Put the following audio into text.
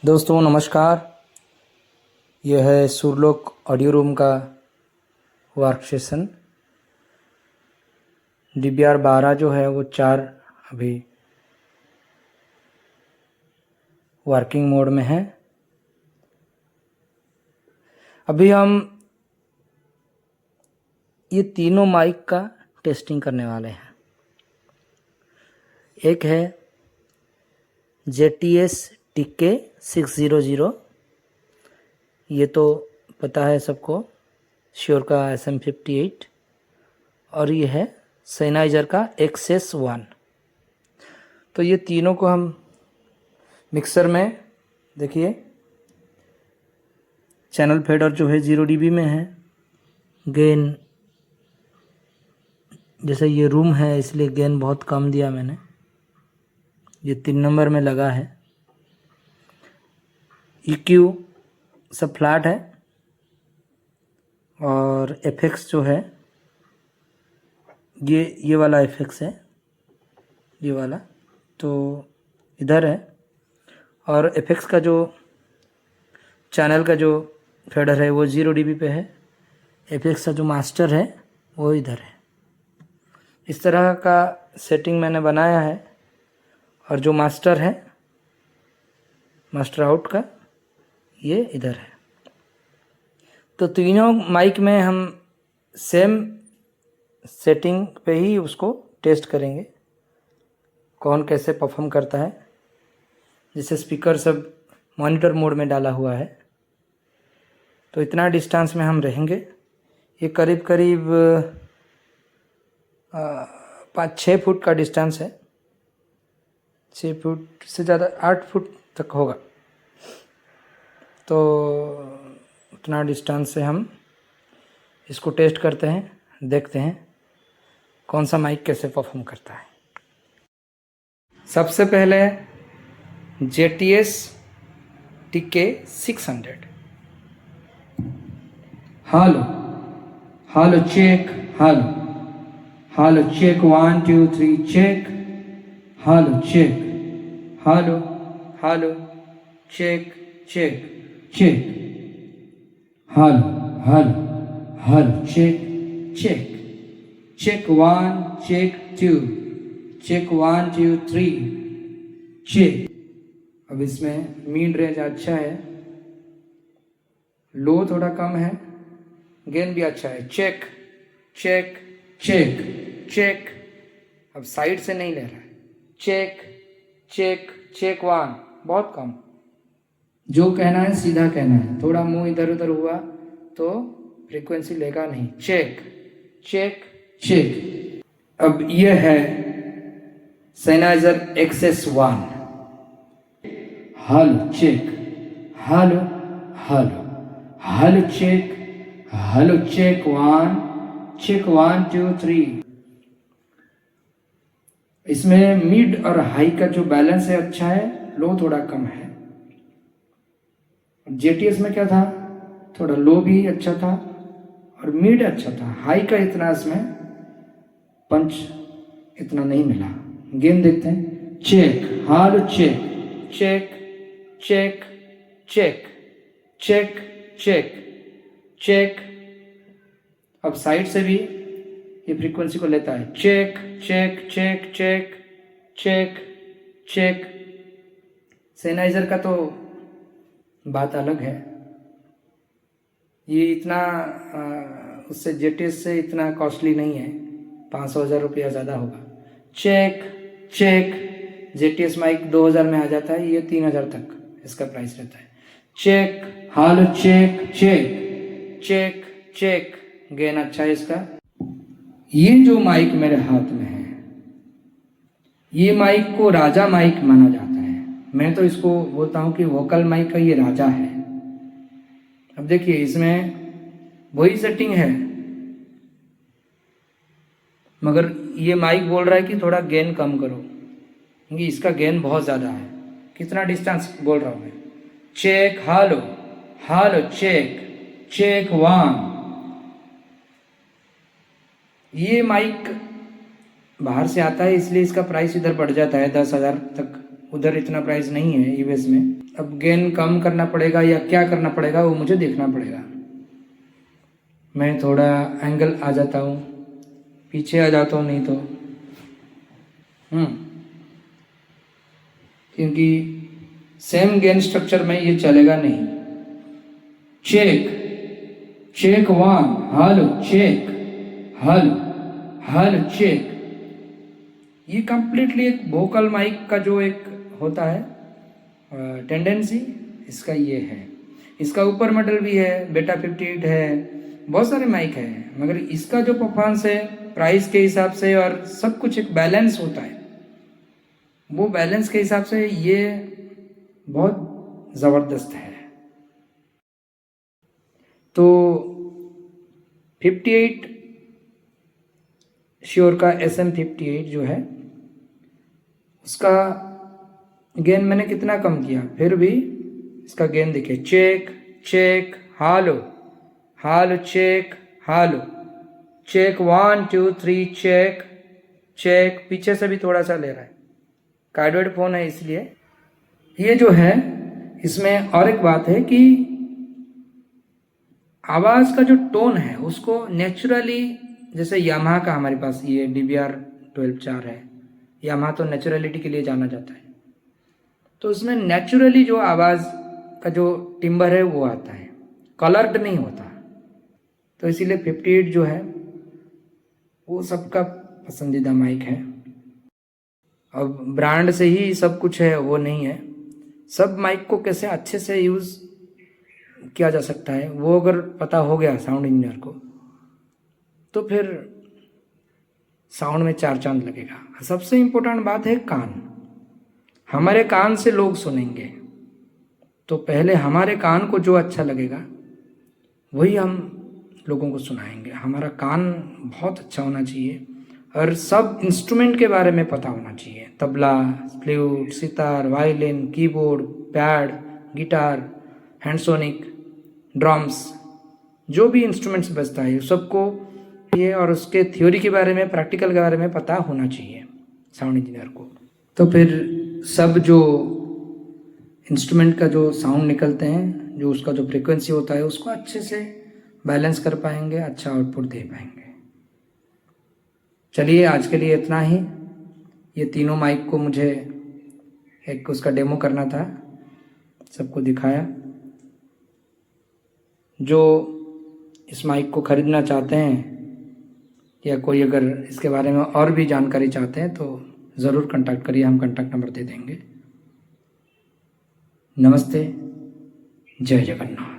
दोस्तों नमस्कार। यह है सुरलोक ऑडियो रूम का वर्क सेशन। DBR 12 जो है वो 4 अभी वर्किंग मोड में है। अभी हम ये तीनों माइक का टेस्टिंग करने वाले हैं। एक है JTS TK600, ये तो पता है सबको, श्योर का SM58, और ये है Sennheiser का XS1। तो ये तीनों को हम मिक्सर में, देखिए चैनल फेडर जो है 0 dB में है। गेन, जैसे ये रूम है इसलिए गेन बहुत कम दिया मैंने, ये 3 नंबर में लगा है। EQ सब फ्लैट है और FX जो है ये वाला FX है, ये वाला तो इधर है। और FX का जो चैनल का जो फेडर है वो 0 dB पे है। FX का जो मास्टर है वो इधर है। इस तरह का सेटिंग मैंने बनाया है। और जो मास्टर है, मास्टर आउट का, ये इधर है। तो तीनों माइक में हम सेम सेटिंग पे ही उसको टेस्ट करेंगे, कौन कैसे परफॉर्म करता है। जैसे स्पीकर सब मॉनिटर मोड में डाला हुआ है, तो इतना डिस्टेंस में हम रहेंगे। ये करीब करीब 5-6 फुट का डिस्टेंस है, 6 फुट से ज़्यादा, 8 फुट तक होगा। तो उतना डिस्टेंस से हम इसको टेस्ट करते हैं, देखते हैं कौन सा माइक कैसे परफॉर्म करता है। सबसे पहले JTS TK600। Hello hello check, hello hello check, 1 2 3 check, hello check, hello hello check check check, hello hello hello check check check, 1 check 2 check, 1 2 3 check. अब इसमें मिड रेंज अच्छा है, लो थोड़ा कम है, गेन भी अच्छा है। Check check check check. अब साइड से नहीं ले रहा है। चेक चेक चेक, 1 बहुत कम। जो कहना है सीधा कहना है, थोड़ा मुंह इधर उधर हुआ तो फ्रीक्वेंसी लेगा नहीं। Check check check. अब ये है Sennheiser XS1। Hello check, hello hello hello check, hello check, 1 check, 1 2 3। इसमें मिड और हाई का जो बैलेंस है अच्छा है, लो थोड़ा कम है। JTS में क्या था, थोड़ा लो भी अच्छा था और मिड अच्छा था। हाई का इतना इसमें पंच इतना नहीं मिला। गेन देखते हैं। Check, hello check check check check check check check. अब साइड से भी ये फ्रीक्वेंसी को लेता है। Check check check check check check. Sennheiser का तो बात अलग है, ये इतना उससे JTS से इतना कॉस्टली नहीं है, 500-1000 रुपया ज़्यादा होगा। Check check. JTS माइक 2000 में आ जाता है, ये 3000 तक इसका प्राइस रहता है। Check, hello check check check check. Gain अच्छा है इसका। ये जो माइक मेरे हाथ में है, ये माइक को राजा माइक माना जाता है। मैं तो इसको बोलता हूँ कि वोकल माइक का ये राजा है। अब देखिए इसमें वही सेटिंग है, मगर ये माइक बोल रहा है कि थोड़ा गेन कम करो, क्योंकि इसका गेन बहुत ज़्यादा है। कितना डिस्टेंस बोल रहा हूँ मैं। Check, hello hello check check, 1। ये माइक बाहर से आता है इसलिए इसका प्राइस इधर बढ़ जाता है 10,000 तक। उधर इतना प्राइस नहीं है US में। अब गेन कम करना पड़ेगा या क्या करना पड़ेगा वो मुझे देखना पड़ेगा। मैं थोड़ा एंगल आ जाता हूँ, पीछे आ जाता हूँ नहीं तो क्योंकि सेम गेन स्ट्रक्चर में ये चलेगा नहीं। Check check 1, hello check, hello hello check. ये कंप्लीटली एक वोकल माइक का जो एक होता है टेंडेंसी, इसका ये है। इसका ऊपर मॉडल भी है, बेटा 58 है, बहुत सारे माइक है, मगर इसका जो परफॉर्मेंस है प्राइस के हिसाब से और सब कुछ एक बैलेंस होता है, वो बैलेंस के हिसाब से ये बहुत ज़बरदस्त है। तो 58 श्योर का SM58 जो है उसका गेन मैंने कितना कम किया, फिर भी इसका गेन देखिए। चेक चेक हालो हालो चेक हालो चेक 1 2 3 चेक चेक। पीछे से भी थोड़ा सा ले रहा है, कार्डवर्ड फोन है इसलिए। ये जो है इसमें और एक बात है कि आवाज़ का जो टोन है उसको नेचुरली, जैसे यामाहा का हमारे पास ये DBR 12.4 है, यामाहा तो नेचुरलिटी के लिए जाना जाता है, तो उसमें नेचुरली जो आवाज़ का जो टिम्बर है वो आता है, कलर्ड नहीं होता। तो इसीलिए 58 जो है वो सबका पसंदीदा माइक है। अब ब्रांड से ही सब कुछ है वो नहीं है, सब माइक को कैसे अच्छे से यूज़ किया जा सकता है वो अगर पता हो गया साउंड इंजीनियर को तो फिर साउंड में 4 चांद लगेगा। सबसे इम्पोर्टेंट बात है कान। हमारे कान से लोग सुनेंगे, तो पहले हमारे कान को जो अच्छा लगेगा वही हम लोगों को सुनाएंगे। हमारा कान बहुत अच्छा होना चाहिए और सब इंस्ट्रूमेंट के बारे में पता होना चाहिए, tabla, flute, sitar, violin, keyboard, pad, guitar, HandSonic, drums, जो भी इंस्ट्रूमेंट्स बजता है सबको ये और उसके थ्योरी के बारे में, प्रैक्टिकल के बारे में पता होना चाहिए साउंड इंजीनियर को। तो फिर सब जो इंस्ट्रूमेंट का जो साउंड निकलते हैं, जो उसका जो फ्रीक्वेंसी होता है उसको अच्छे से बैलेंस कर पाएंगे, अच्छा आउटपुट दे पाएंगे। चलिए आज के लिए इतना ही। ये तीनों माइक को मुझे एक उसका डेमो करना था, सबको दिखाया। जो इस माइक को ख़रीदना चाहते हैं या कोई अगर इसके बारे में और भी जानकारी चाहते हैं तो ज़रूर कांटेक्ट करिए, हम कांटेक्ट नंबर दे देंगे। नमस्ते, जय जगन्नाथ।